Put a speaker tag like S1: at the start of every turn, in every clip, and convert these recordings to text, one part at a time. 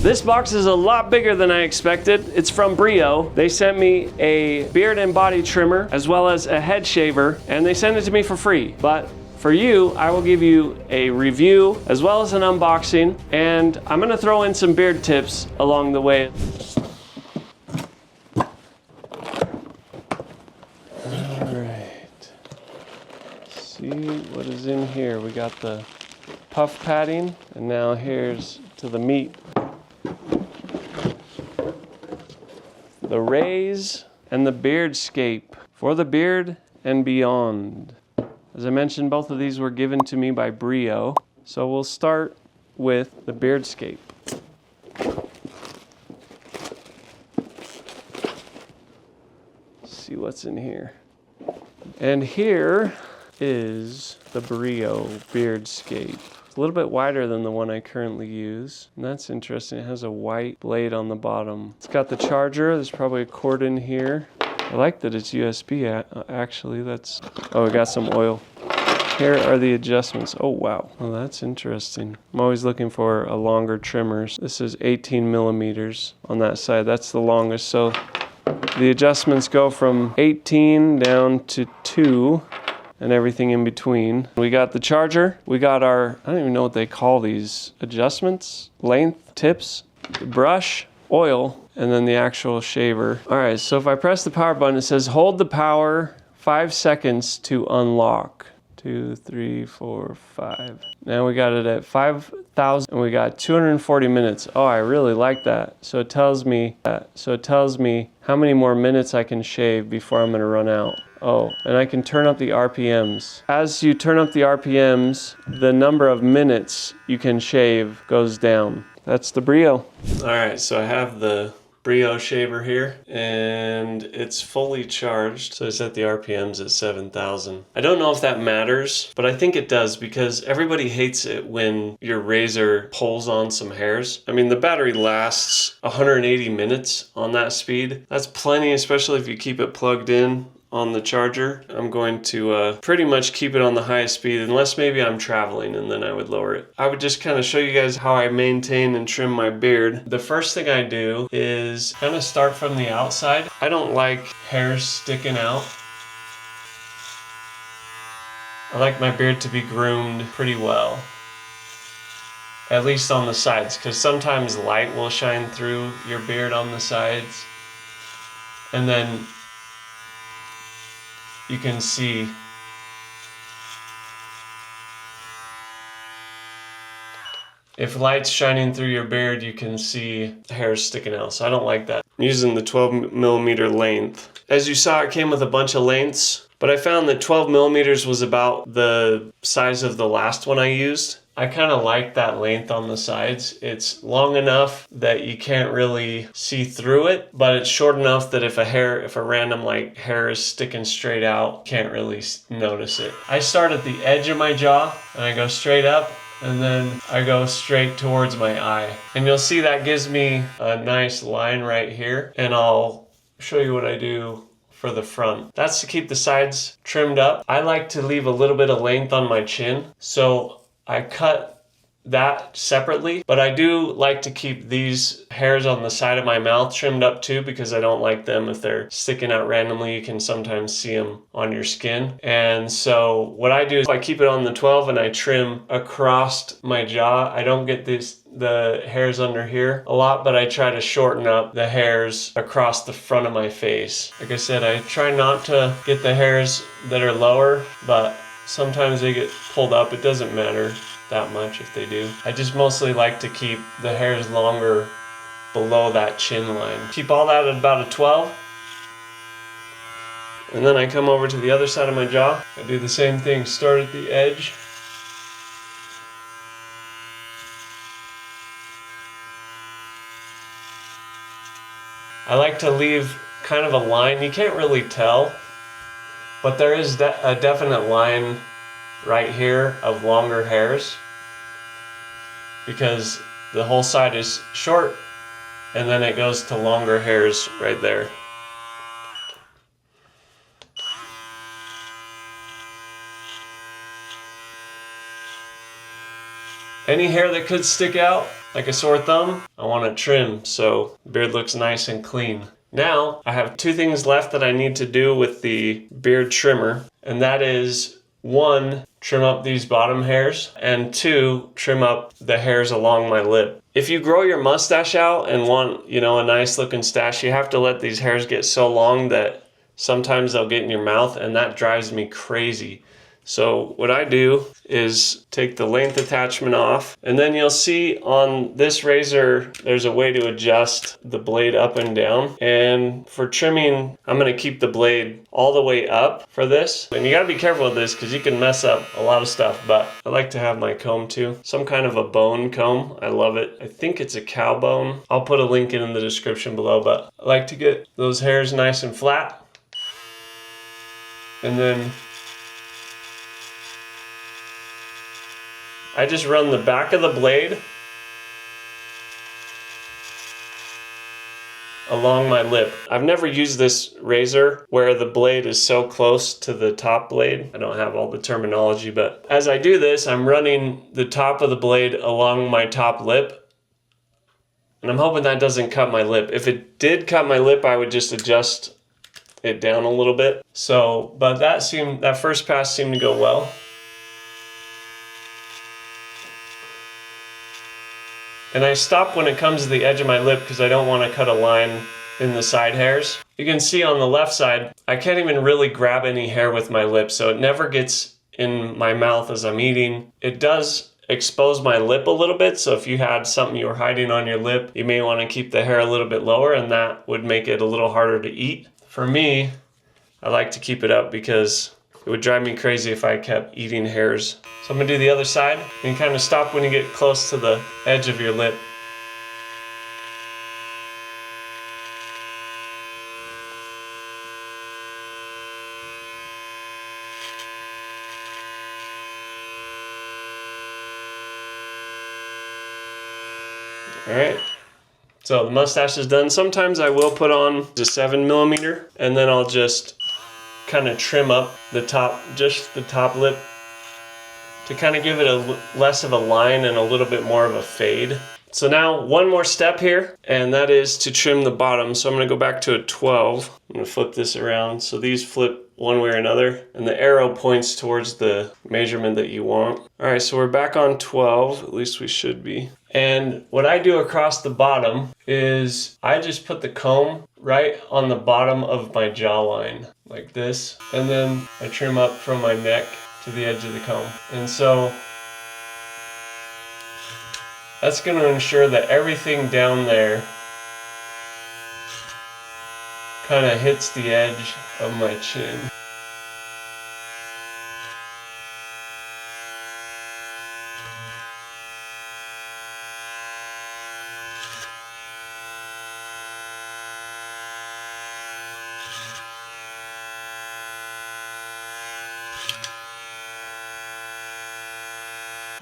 S1: This box is a lot bigger than I expected. It's from Brio. They sent me a beard and body trimmer as well as a head shaver, and they sent it to me for free. But for you, I will give you a review as well as an unboxing, and I'm gonna throw in some beard tips along the way. All right, see what is in here. We got the puff padding, and now here's to the meat. The Raze and the Beardscape for the beard and beyond. As I mentioned, both of these were given to me by Brio. So we'll start with the Beardscape. See what's in here. And here is the Brio Beardscape. It's a little bit wider than the one I currently use. And that's interesting. It has a white blade on the bottom. It's got the charger. There's probably a cord in here. I like that it's USB actually. Oh, we got some oil. Here are the adjustments. Oh, wow. Well, that's interesting. I'm always looking for a longer trimmers. This is 18 millimeters on that side. That's the longest. So the adjustments go from 18 down to 2 and everything in between. We got the charger. We got our, I don't even know what they call these adjustments, length, tips, brush, oil, and then the actual shaver. All right, so if I press the power button, it says hold the power 5 seconds to unlock. 2, 3, 4, 5. Now we got it at 5,000 and we got 240 minutes. Oh, I really like that. So it tells me how many more minutes I can shave before I'm gonna run out. Oh, and I can turn up the RPMs. As you turn up the RPMs, the number of minutes you can shave goes down. That's the Brio. All right, so I have the Brio shaver here, and it's fully charged. So I set the RPMs at 7,000. I don't know if that matters, but I think it does because everybody hates it when your razor pulls on some hairs. I mean, the battery lasts 180 minutes on that speed. That's plenty, especially if you keep it plugged in on the charger. I'm going to pretty much keep it on the highest speed unless maybe I'm traveling, and then I would lower it. I would just kind of show you guys how I maintain and trim my beard. The first thing I do is kind of start from the outside. I don't like hairs sticking out. I like my beard to be groomed pretty well. At least on the sides, because sometimes light will shine through your beard on the sides. And then you can see if light's shining through your beard, you can see hairs sticking out. So I don't like that. I'm using the 12 millimeter length. As you saw, it came with a bunch of lengths, but I found that 12 millimeters was about the size of the last one I used. I kind of like that length on the sides. It's long enough that you can't really see through it, but it's short enough that if a random like hair is sticking straight out, can't really notice it. I start at the edge of my jaw and I go straight up, and then I go straight towards my eye. And you'll see that gives me a nice line right here, and I'll show you what I do for the front. That's to keep the sides trimmed up. I like to leave a little bit of length on my chin, so I cut that separately, but I do like to keep these hairs on the side of my mouth trimmed up too, because I don't like them if they're sticking out randomly. You can sometimes see them on your skin. And so what I do is I keep it on the 12 and I trim across my jaw. I don't get the hairs under here a lot, but I try to shorten up the hairs across the front of my face. Like I said, I try not to get the hairs that are lower, but sometimes they get pulled up. It doesn't matter that much if they do. I just mostly like to keep the hairs longer below that chin line. Keep all that at about a 12. And then I come over to the other side of my jaw. I do the same thing, start at the edge. I like to leave kind of a line. You can't really tell, but there is a definite line right here of longer hairs because the whole side is short and then it goes to longer hairs right there. Any hair that could stick out, like a sore thumb, I want to trim so the beard looks nice and clean. Now, I have two things left that I need to do with the beard trimmer, and that is, one, trim up these bottom hairs, and two, trim up the hairs along my lip. If you grow your mustache out and want, you know, a nice looking stash, you have to let these hairs get so long that sometimes they'll get in your mouth, and that drives me crazy. So what I do is take the length attachment off, and then you'll see on this razor there's a way to adjust the blade up and down. And for trimming, I'm going to keep the blade all the way up for this. And you got to be careful with this because you can mess up a lot of stuff, but I like to have my comb too. Some kind of a bone comb. I love it. I think it's a cow bone. I'll put a link in the description below, but I like to get those hairs nice and flat. And then I just run the back of the blade along my lip. I've never used this razor where the blade is so close to the top blade. I don't have all the terminology, but as I do this, I'm running the top of the blade along my top lip. And I'm hoping that doesn't cut my lip. If it did cut my lip, I would just adjust it down a little bit. So, but that first pass seemed to go well. And I stop when it comes to the edge of my lip because I don't want to cut a line in the side hairs. You can see on the left side, I can't even really grab any hair with my lip, so it never gets in my mouth as I'm eating. It does expose my lip a little bit, so if you had something you were hiding on your lip, you may want to keep the hair a little bit lower, and that would make it a little harder to eat. For me, I like to keep it up because it would drive me crazy if I kept eating hairs. So I'm gonna do the other side, and you kind of stop when you get close to the edge of your lip. All right, so the mustache is done. Sometimes I will put on a 7mm, and then I'll just kind of trim up the top, just the top lip, to kind of give it a less of a line and a little bit more of a fade. So now one more step here, and that is to trim the bottom. So I'm gonna go back to a 12. I'm gonna flip this around so these flip one way or another, and the arrow points towards the measurement that you want. All right, so we're back on 12, at least we should be. And what I do across the bottom is I just put the comb right on the bottom of my jawline, like this, and then I trim up from my neck to the edge of the comb. And so that's going to ensure that everything down there kind of hits the edge of my chin.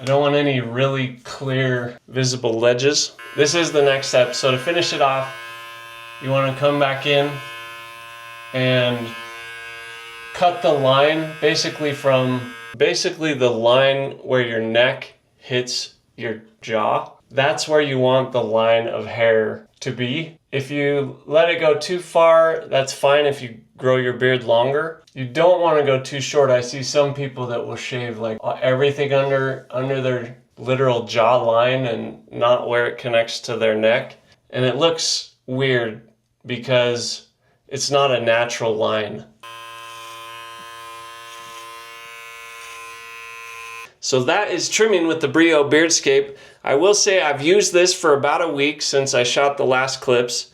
S1: I don't want any really clear, visible ledges. This is the next step. So to finish it off, you want to come back in and cut the line basically the line where your neck hits your jaw. That's where you want the line of hair to be. If you let it go too far, that's fine if you grow your beard longer. You don't want to go too short. I see some people that will shave like everything under their literal jaw line and not where it connects to their neck. And it looks weird because it's not a natural line. So that is trimming with the Brio Beardscape. I will say I've used this for about a week since I shot the last clips,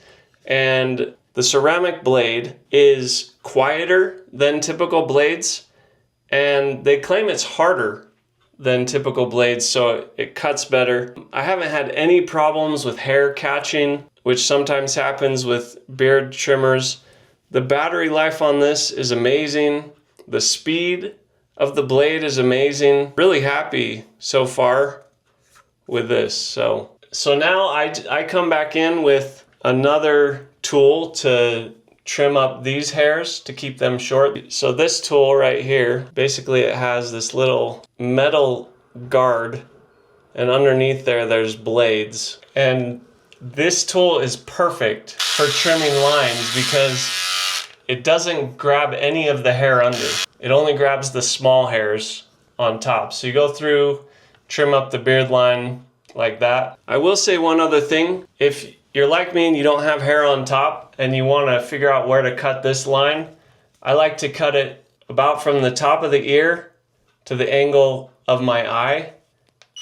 S1: and the ceramic blade is quieter than typical blades, and they claim it's harder than typical blades, so it cuts better. I haven't had any problems with hair catching, which sometimes happens with beard trimmers. The battery life on this is amazing. The speed of the blade is amazing. Really happy so far with this. So now I come back in with another tool to trim up these hairs to keep them short. So this tool right here, basically it has this little metal guard and underneath there's blades. And this tool is perfect for trimming lines because it doesn't grab any of the hair under. It only grabs the small hairs on top. So you go through, trim up the beard line like that. I will say one other thing. If you're like me and you don't have hair on top and you want to figure out where to cut this line, I like to cut it about from the top of the ear to the angle of my eye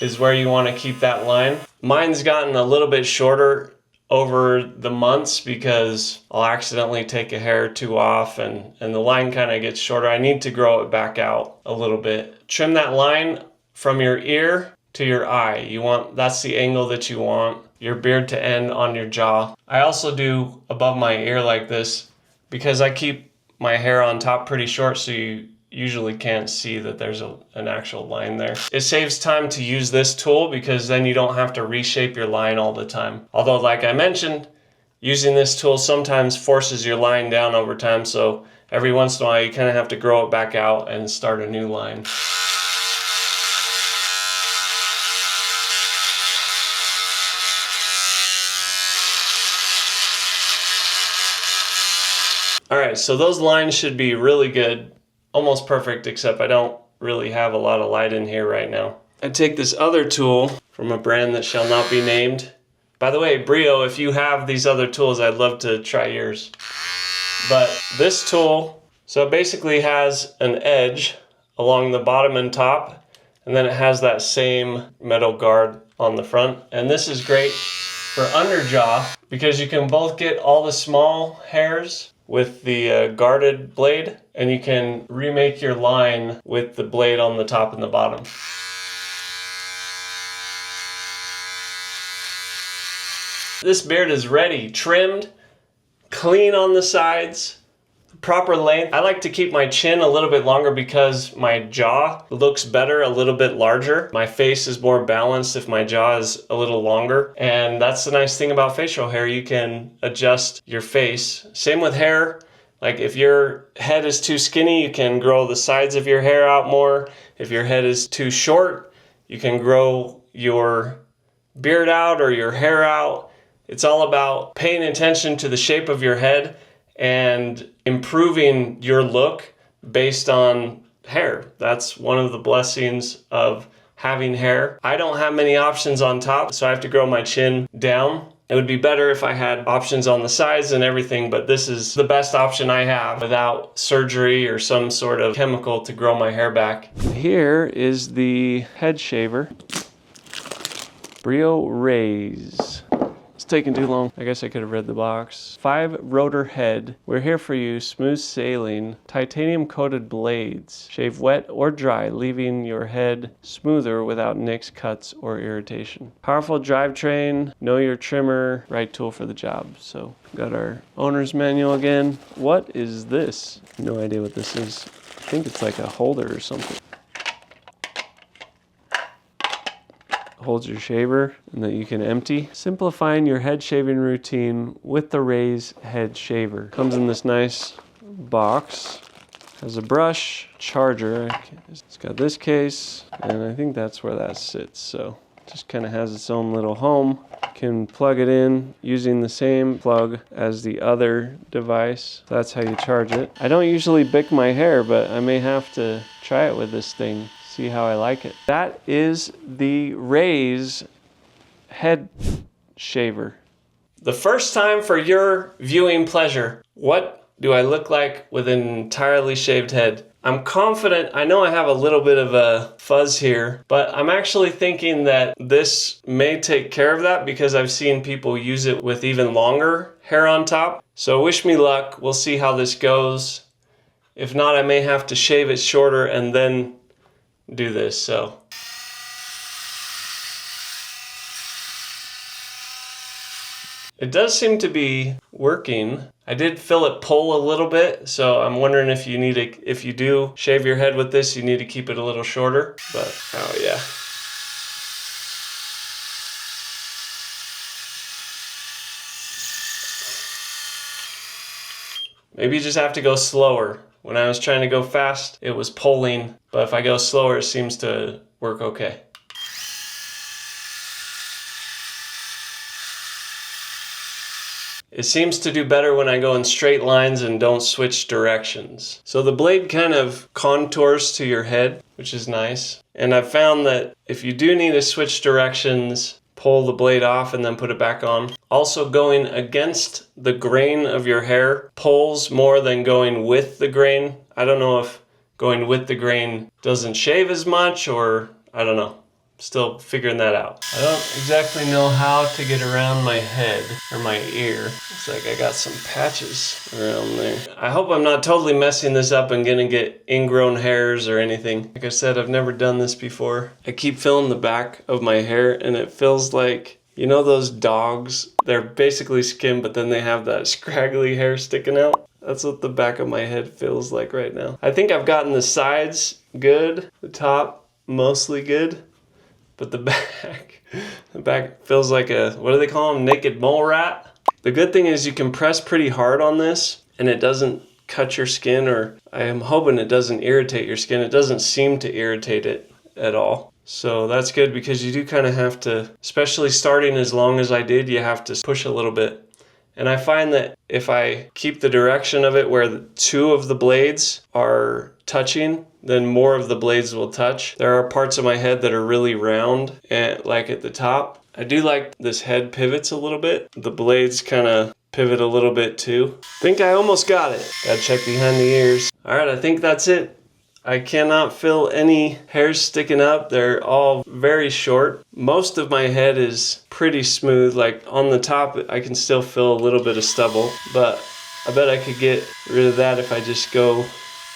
S1: is where you want to keep that line. Mine's gotten a little bit shorter over the months because I'll accidentally take a hair or two off and the line kind of gets shorter. I need to grow it back out a little bit. Trim that line from your ear to your eye. That's the angle that you want your beard to end on your jaw. I also do above my ear like this because I keep my hair on top pretty short, so you usually can't see that there's an actual line there. It saves time to use this tool because then you don't have to reshape your line all the time. Although, like I mentioned, using this tool sometimes forces your line down over time, so every once in a while you kind of have to grow it back out and start a new line. All right, so those lines should be really good, almost perfect, except I don't really have a lot of light in here right now. I take this other tool from a brand that shall not be named. By the way, Brio, if you have these other tools, I'd love to try yours. But this tool, so it basically has an edge along the bottom and top, and then it has that same metal guard on the front. And this is great for underjaw because you can both get all the small hairs with the guarded blade, and you can remake your line with the blade on the top and the bottom. This beard is ready, trimmed, clean on the sides, proper length. I like to keep my chin a little bit longer because my jaw looks better a little bit larger. My face is more balanced if my jaw is a little longer. And that's the nice thing about facial hair. You can adjust your face. Same with hair. Like if your head is too skinny, you can grow the sides of your hair out more. If your head is too short, you can grow your beard out or your hair out. It's all about paying attention to the shape of your head and improving your look based on hair. That's one of the blessings of having hair. I don't have many options on top, so I have to grow my chin down. It would be better if I had options on the sides and everything, but this is the best option I have without surgery or some sort of chemical to grow my hair back. Here is the head shaver, Brio Raze. Taking too long. I guess I could have read the box. 5 rotor head. We're here for you. Smooth sailing. Titanium coated blades. Shave wet or dry, leaving your head smoother without nicks, cuts, or irritation. Powerful drivetrain. Know your trimmer. Right tool for the job. So got our owner's manual again. What is this? No idea what this is. I think it's like a holder or something. Holds your shaver and that you can empty. Simplifying your head shaving routine with the Raze head shaver. Comes in this nice box. Has a brush, charger. It's got this case, and I think that's where that sits. So just kind of has its own little home. Can plug it in using the same plug as the other device. That's how you charge it. I don't usually bick my hair, but I may have to try it with this thing. See how I like it. That is the Raze head shaver. The first time for your viewing pleasure. What do I look like with an entirely shaved head? I'm confident. I know I have a little bit of a fuzz here, but I'm actually thinking that this may take care of that because I've seen people use it with even longer hair on top. So wish me luck. We'll see how this goes. If not, I may have to shave it shorter and then do this. So it does seem to be working. I did feel it pull a little bit, so I'm wondering if you do shave your head with this, you need to keep it a little shorter. But oh yeah. Maybe you just have to go slower. When I was trying to go fast, it was pulling, but if I go slower, it seems to work okay. it seems to do better when I go in straight lines and don't switch directions. So the blade kind of contours to your head, which is nice. And I've found that if you do need to switch directions, pull the blade off and then put it back on. Also, going against the grain of your hair pulls more than going with the grain. I don't know if going with the grain doesn't shave as much, or I don't know. Still figuring that out. I don't exactly know how to get around my head or my ear. Looks like I got some patches around there. I hope I'm not totally messing this up and gonna get ingrown hairs or anything. Like I said, I've never done this before. I keep feeling the back of my hair and it feels like, you know those dogs? They're basically skin, but then they have that scraggly hair sticking out. That's what the back of my head feels like right now. I think I've gotten the sides good, the top mostly good. But the back feels like a, what do they call them? Naked mole rat. The good thing is you can press pretty hard on this and it doesn't cut your skin, or I am hoping it doesn't irritate your skin. It doesn't seem to irritate it at all. So that's good, because you do kind of have to, especially starting as long as I did, you have to push a little bit. And I find that if I keep the direction of it where two of the blades are touching, then more of the blades will touch. There are parts of my head that are really round, and like at the top. I do like this head pivots a little bit. The blades kind of pivot a little bit too. Think I almost got it. Gotta check behind the ears. All right, I think that's it. I cannot feel any hairs sticking up. They're all very short. Most of my head is pretty smooth. Like on the top, I can still feel a little bit of stubble, but I bet I could get rid of that if I just go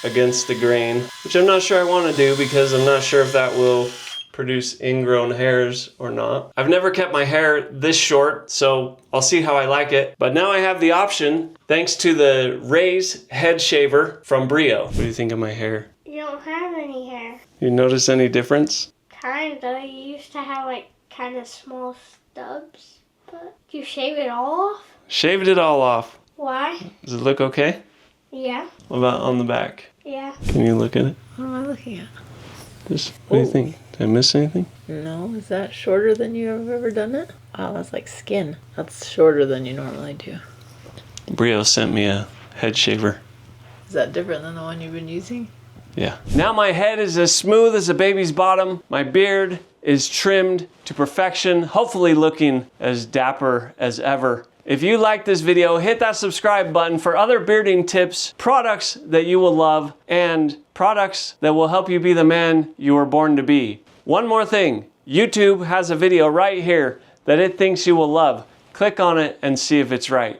S1: against the grain, which I'm not sure I want to do, because I'm not sure if that will produce ingrown hairs or not. I've never kept my hair this short, so I'll see how I like it. But now I have the option, thanks to the Raze head shaver from Brio. What do you think of my hair?
S2: You don't have any hair.
S1: You notice any difference?
S2: Kinda. You used to have like kind of small stubs, but you shave it all off?
S1: Shaved it all off.
S2: Why?
S1: Does it look okay?
S2: Yeah.
S1: What about on the back?
S2: Yeah.
S1: Can you look at it?
S3: What am I looking at?
S1: Just, what do you think? Did I miss anything?
S3: No, is that shorter than you have ever done it? Oh, that's like skin. That's shorter than you normally do.
S1: Brio sent me a head shaver.
S3: Is that different than the one you've been using?
S1: Yeah. Now my head is as smooth as a baby's bottom. My beard is trimmed to perfection, hopefully looking as dapper as ever. If you like this video, hit that subscribe button for other bearding tips, products that you will love, and products that will help you be the man you were born to be. One more thing, YouTube has a video right here that it thinks you will love. Click on it and see if it's right.